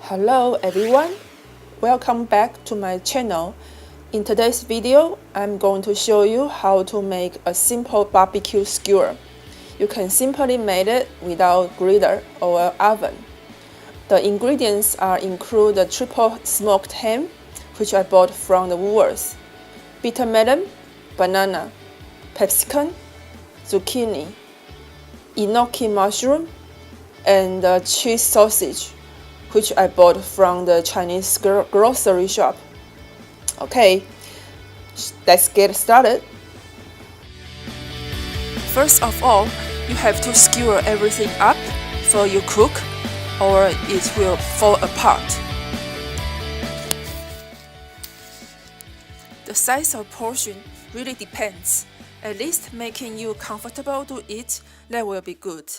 Hello everyone, welcome back to my channel. In today's video, I'm going to show you how to make a simple barbecue skewer. You can simply make it without griddle or oven. The ingredients include the triple smoked ham, which I bought from the Woolworths, bitter melon, banana, capsicum, zucchini, enoki mushroom, and cheese sausage, which I bought from the Chinese grocery shop. Okay, let's get started. First of all, you have to skewer everything up before you cook, or it will fall apart. The size of portion really depends. At least making you comfortable to eat, that will be good.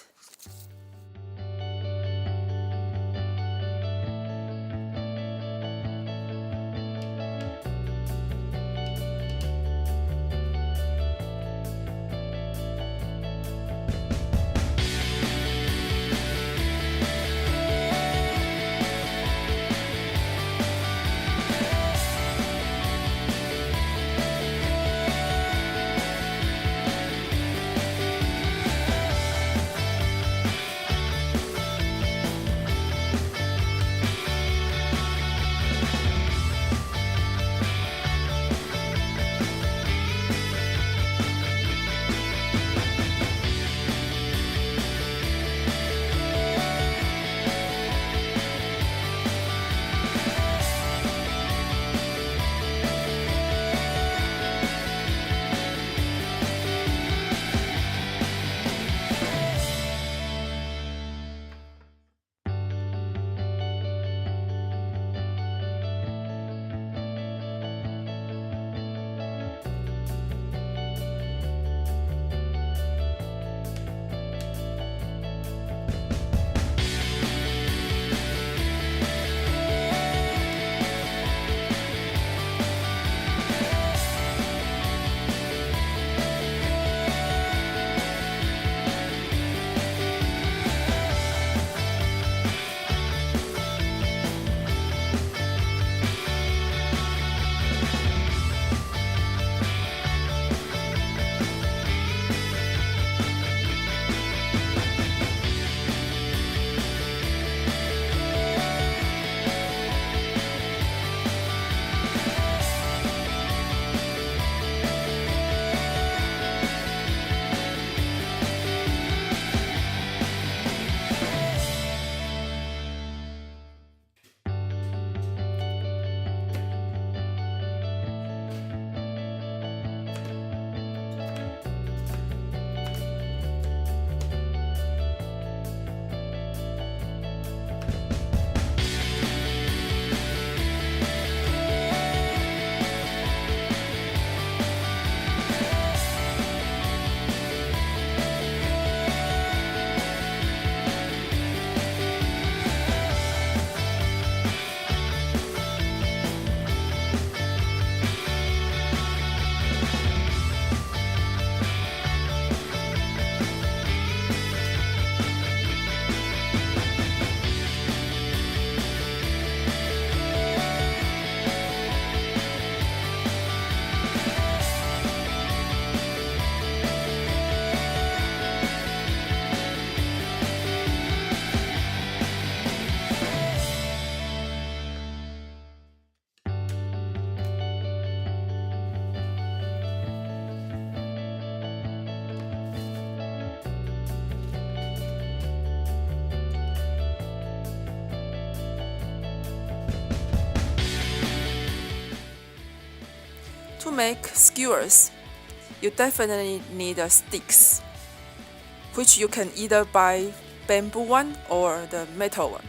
To make skewers, you definitely need sticks, which you can either buy bamboo one or the metal one.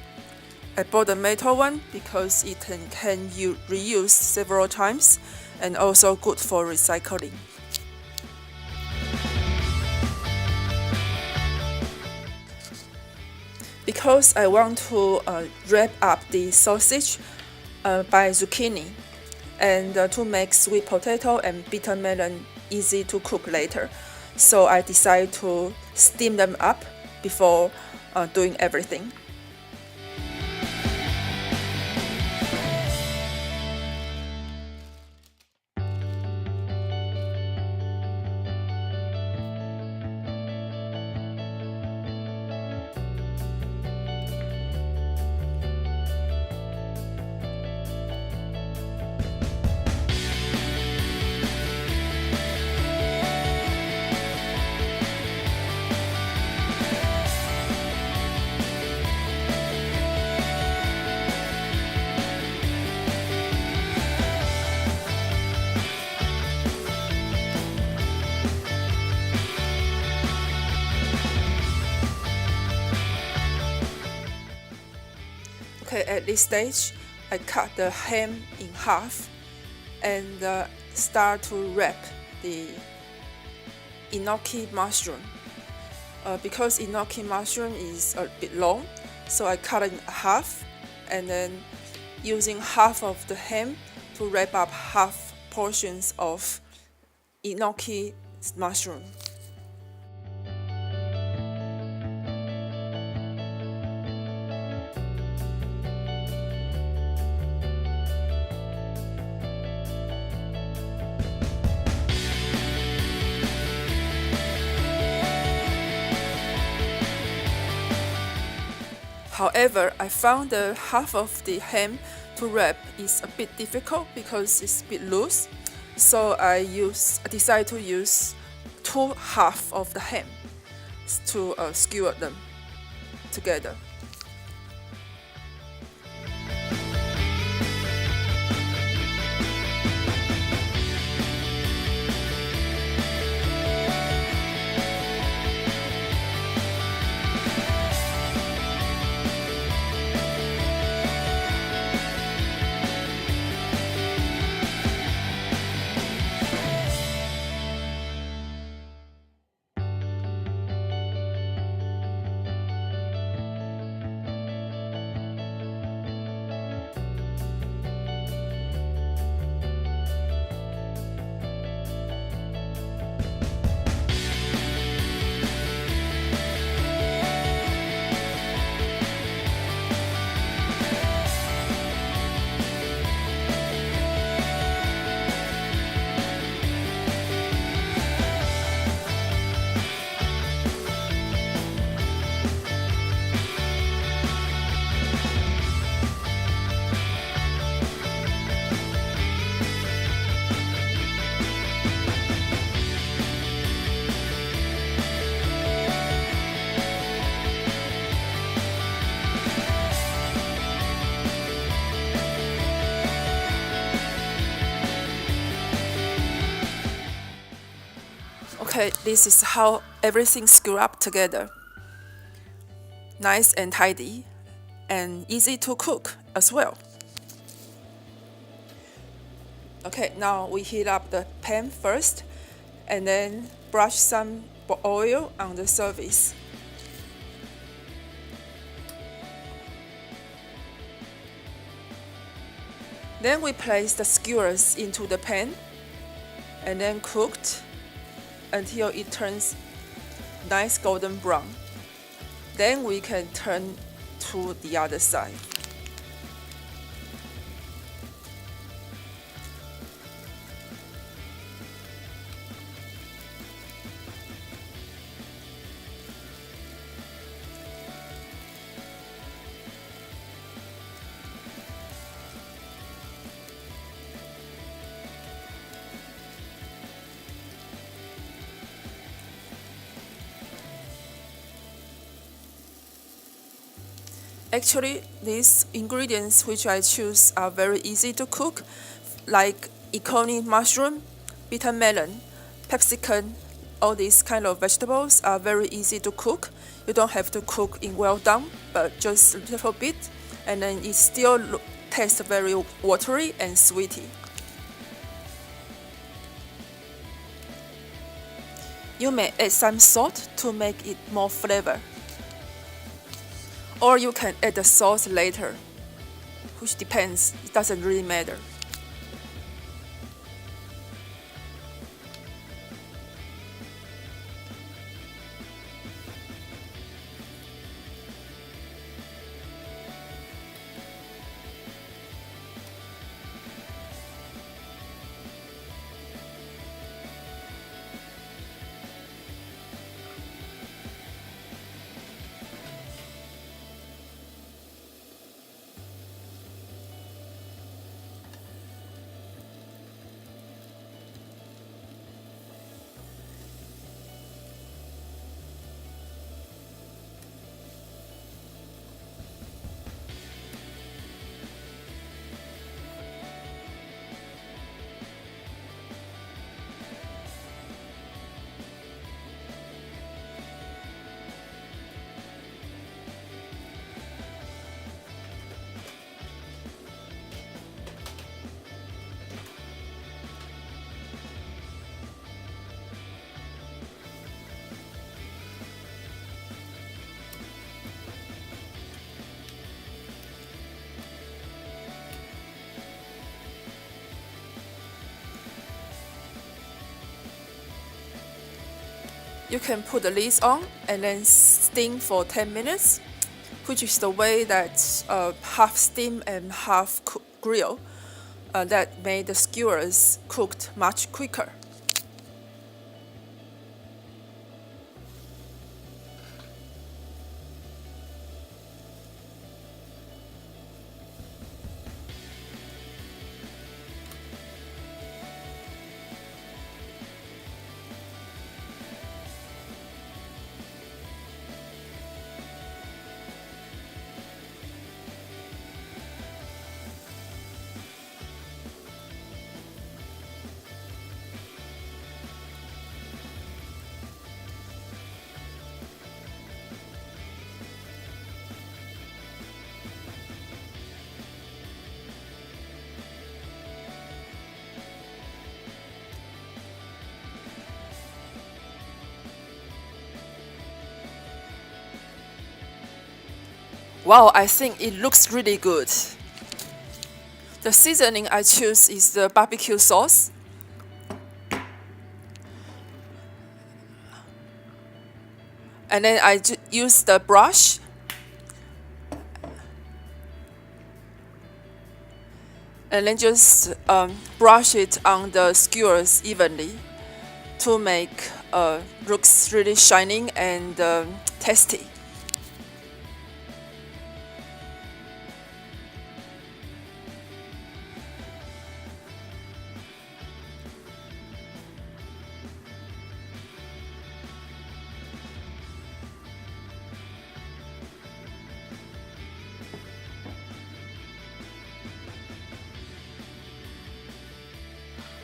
I bought the metal one because it can you reuse several times and also good for recycling. Because I want to wrap up the sausage by zucchini, and to make sweet potato and bitter melon easy to cook later, so I decided to steam them up before doing everything. Okay, at this stage, I cut the ham in half and start to wrap the gnocchi mushroom. Because gnocchi mushroom is a bit long, so I cut it in half and then using half of the ham to wrap up half portions of gnocchi mushroom. However, I found the half of the ham to wrap is a bit difficult because it's a bit loose. So I decided to use two half of the ham to skewer them together. Okay, this is how everything screw up together. Nice and tidy, and easy to cook as well. Okay, now we heat up the pan first, and then brush some oil on the surface. Then we place the skewers into the pan, and then cooked until it turns nice golden brown. Then we can turn to the other side. Actually, these ingredients which I choose are very easy to cook, like iconi mushroom, bitter melon, capsicum. All these kind of vegetables are very easy to cook. You don't have to cook in well done, but just a little bit, and then it still tastes very watery and sweety. You may add some salt to make it more flavor. Or you can add the sauce later, which depends, it doesn't really matter. You can put the lids on and then steam for 10 minutes, which is the way that half steam and half grill that made the skewers cooked much quicker. Wow, I think it looks really good. The seasoning I choose is the barbecue sauce. And then I use the brush. And then just brush it on the skewers evenly to make looks really shining and tasty.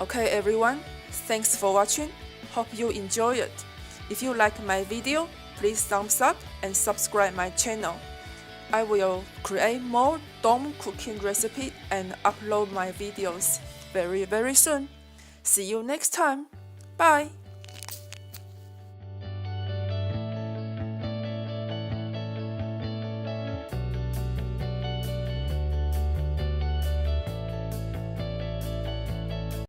Okay everyone, thanks for watching. Hope you enjoy it. If you like my video, please thumbs up and subscribe my channel. I will create more dome cooking recipe and upload my videos very soon. See you next time. Bye.